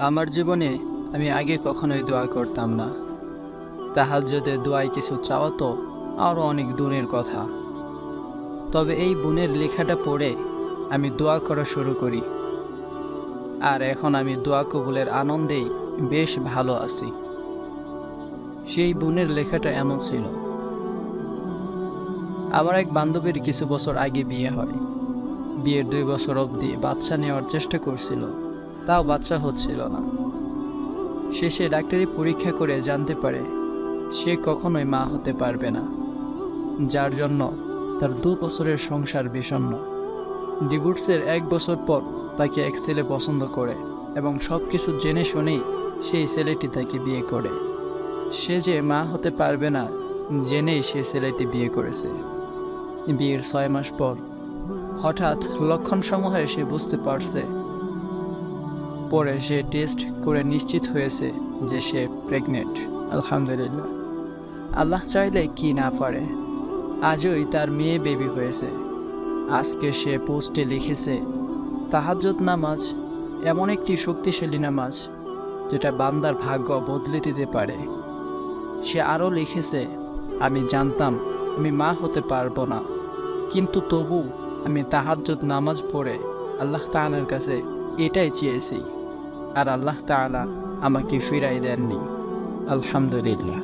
আমার জীবনে আমি আগে কখনোই দোয়া করতাম না। তাহাজ্জুদে দোয়ায় কিছু চাওয়া তো আরও অনেক দূরের কথা। তবে এই বোনের লেখাটা পড়ে আমি দোয়া করা শুরু করি, আর এখন আমি দোয়া কবুলের আনন্দেই বেশ ভালো আছি। সেই বোনের লেখাটা এমন ছিল: আমার এক বান্ধবীর কিছু বছর আগে বিয়ে হয়। বিয়ের 2 বছর অবধি বাচ্চা নেওয়ার চেষ্টা করছিল, তাও বাচ্চা হচ্ছিল না। শেষে ডাক্তারি পরীক্ষা করে জানতে পারে সে কখনোই মা হতে পারবে না, যার জন্য তার 2 বছরের সংসার বিষণ্ণ। ডিভোর্সের 1 বছর পর তাকে এক ছেলে পছন্দ করে এবং সব কিছু জেনে শুনেই সেই ছেলেটি তাকে বিয়ে করে। সে যে মা হতে পারবে না জেনেই সে ছেলেটি বিয়ে করেছে। বিয়ের 6 মাস পর হঠাৎ লক্ষণসমূহে সে বুঝতে পারছে। পরে সে টেস্ট করে নিশ্চিত হয়েছে যে সে প্রেগনেন্ট। আলহামদুলিল্লাহ, আল্লাহ চাইলে কি না পারে। আজই তার মেয়ে বেবি হয়েছে। আজকে সে পোস্টে লিখেছে, তাহাজ্জুদ নামাজ এমন একটি শক্তিশালী নামাজ যেটা বান্দার ভাগ্য বদলে দিতে পারে। সে আরও লিখেছে, আমি জানতাম আমি মা হতে পারবো না, কিন্তু তবু আমি তাহাজ্জুদ নামাজ পড়ে আল্লাহ তাআলার কাছে এটাই চেয়েছি, আর আল্লাহ তাআলা আমাকে ফিরাই দেননি। আলহামদুলিল্লাহ।